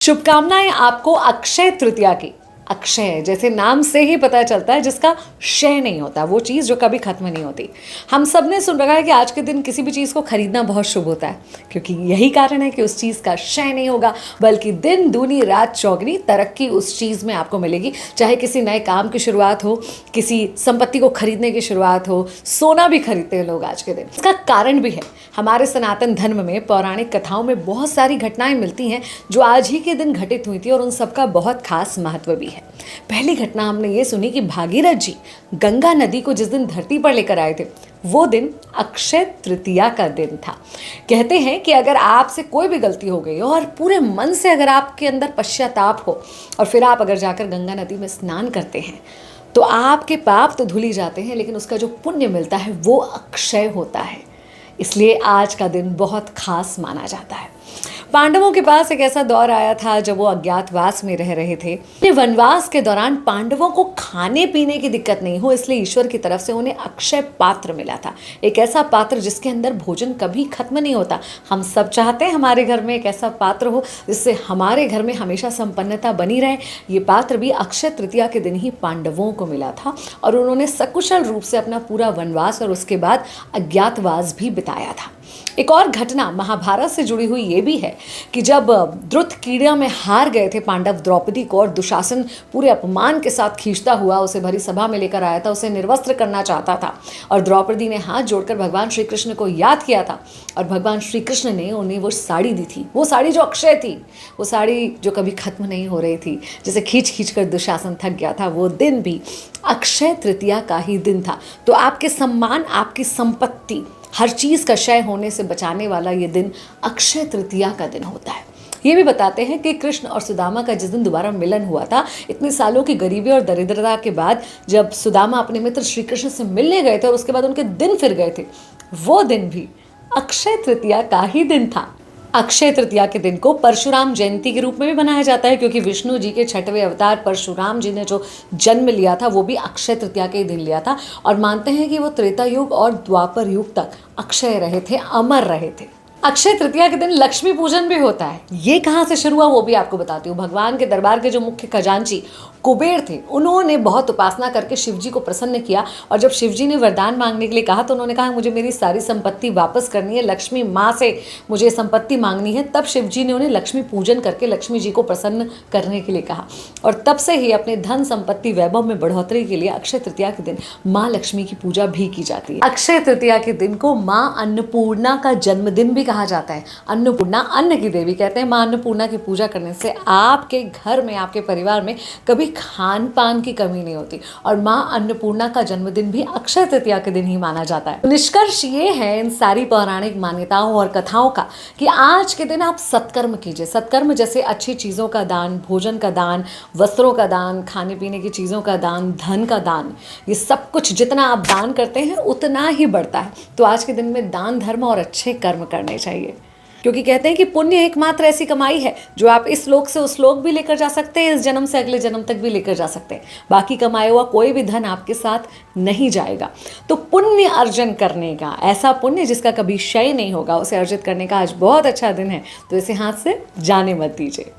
शुभकामनाएं आपको अक्षय तृतीया की। अक्षय जैसे नाम से ही पता चलता है, जिसका क्षय नहीं होता, वो चीज़ जो कभी खत्म नहीं होती। हम सब ने सुन रखा है कि आज के दिन किसी भी चीज़ को खरीदना बहुत शुभ होता है, क्योंकि यही कारण है कि उस चीज़ का क्षय नहीं होगा, बल्कि दिन दूनी रात चौगनी तरक्की उस चीज़ में आपको मिलेगी। चाहे किसी नए काम की शुरुआत हो, किसी संपत्ति को खरीदने की शुरुआत हो, सोना भी खरीदते हैं लोग आज के दिन। इसका कारण भी है, हमारे सनातन धर्म में पौराणिक कथाओं में बहुत सारी घटनाएं मिलती हैं जो आज ही के दिन घटित हुई थी, और उन सबका बहुत खास महत्व भी है। पहली घटना हमने ये सुनी कि भागीरथ जी गंगा नदी को जिस दिन धरती पर लेकर आए थे, वो दिन अक्षय तृतीया का दिन था। कहते हैं कि अगर आपसे कोई भी गलती हो गई हो और पूरे मन से अगर आपके अंदर पश्चाताप हो, और फिर आप अगर जाकर गंगा नदी में स्नान करते हैं, तो आपके पाप तो धुल ही जाते हैं, लेकिन उसका जो पुण्य मिलता है वो अक्षय होता है। इसलिए आज का दिन बहुत खास माना जाता है। पांडवों के पास एक ऐसा दौर आया था जब वो अज्ञातवास में रह रहे थे। वनवास के दौरान पांडवों को खाने पीने की दिक्कत नहीं हो, इसलिए ईश्वर की तरफ से उन्हें अक्षय पात्र मिला था। एक ऐसा पात्र जिसके अंदर भोजन कभी खत्म नहीं होता। हम सब चाहते हैं हमारे घर में एक ऐसा पात्र हो जिससे हमारे घर में हमेशा संपन्नता बनी रहे। ये पात्र भी अक्षय तृतीया के दिन ही पांडवों को मिला था, और उन्होंने सकुशल रूप से अपना पूरा वनवास और उसके बाद अज्ञातवास भी बिताया था। एक और घटना महाभारत से जुड़ी हुई ये भी है कि जब द्रुत कीड़ा में हार गए थे पांडव द्रौपदी को, और दुशासन पूरे अपमान के साथ खींचता हुआ उसे भरी सभा में लेकर आया था, उसे निर्वस्त्र करना चाहता था, और द्रौपदी ने हाथ जोड़कर भगवान श्री कृष्ण को याद किया था, और भगवान श्री कृष्ण ने उन्हें वो साड़ी दी थी, वो साड़ी जो अक्षय थी, वो साड़ी जो कभी खत्म नहीं हो रही थी, जिसे खींच खींच कर दुशासन थक गया था। वो दिन भी अक्षय तृतीया का ही दिन था। तो आपके सम्मान, आपकी संपत्ति, हर चीज़ का क्षय होने से बचाने वाला ये दिन अक्षय तृतीया का दिन होता है। ये भी बताते हैं कि कृष्ण और सुदामा का जिस दिन दोबारा मिलन हुआ था, इतने सालों की गरीबी और दरिद्रता के बाद, जब सुदामा अपने मित्र श्री कृष्ण से मिलने गए थे और उसके बाद उनके दिन फिर गए थे, वो दिन भी अक्षय तृतीया का ही दिन था। अक्षय तृतीया के दिन को परशुराम जयंती के रूप में भी मनाया जाता है, क्योंकि विष्णु जी के 6वें अवतार परशुराम जी ने जो जन्म लिया था वो भी अक्षय तृतीया के दिन लिया था, और मानते हैं कि वो त्रेता युग और द्वापर युग तक अक्षय रहे थे, अमर रहे थे। अक्षय तृतीया के दिन लक्ष्मी पूजन भी होता है। ये कहाँ से शुरू हुआ वो भी आपको बताती हूँ। भगवान के दरबार के जो मुख्य खजांची कुबेर थे, उन्होंने बहुत उपासना करके शिव जी को प्रसन्न किया, और जब शिव जी ने वरदान मांगने के लिए कहा तो उन्होंने कहा मुझे मेरी सारी संपत्ति वापस करनी है, लक्ष्मी माँ से मुझे संपत्ति मांगनी है। तब शिव जी ने उन्हें लक्ष्मी पूजन करके लक्ष्मी जी को प्रसन्न करने के लिए कहा, और तब से ही अपने धन संपत्ति वैभव में बढ़ोतरी के लिए अक्षय तृतीया के दिन माँ लक्ष्मी की पूजा भी की जाती है। अक्षय तृतीया के दिन को माँ अन्नपूर्णा का जन्मदिन भी कहा जाता है। अन्नपूर्णा अन्न की देवी कहते हैं। माँ अन्नपूर्णा की पूजा करने से आपके घर में, आपके परिवार में कभी खान पान की कमी नहीं होती, और माँ अन्नपूर्णा का जन्मदिन भी अक्षय तृतीया के दिन ही माना जाता है। निष्कर्ष ये है इन सारी पौराणिक मान्यताओं और कथाओं का कि आज के दिन आप सत्कर्म कीजिए। सत्कर्म जैसे अच्छी चीज़ों का दान, भोजन का दान, वस्त्रों का दान, खाने पीने की चीज़ों का दान, धन का दान, ये सब कुछ जितना आप दान करते हैं उतना ही बढ़ता है। तो आज के दिन में दान, धर्म और अच्छे कर्म करने चाहिए, क्योंकि कहते हैं कि पुण्य एकमात्र ऐसी कमाई है जो आप इस लोक से उस लोक भी लेकर जा सकते हैं, इस जन्म से अगले जन्म तक भी लेकर जा सकते हैं। बाकी कमाया हुआ कोई भी धन आपके साथ नहीं जाएगा। तो पुण्य अर्जन करने का, ऐसा पुण्य जिसका कभी क्षय नहीं होगा, उसे अर्जित करने का आज बहुत अच्छा दिन है। तो इसे हाथ से जाने मत दीजिए।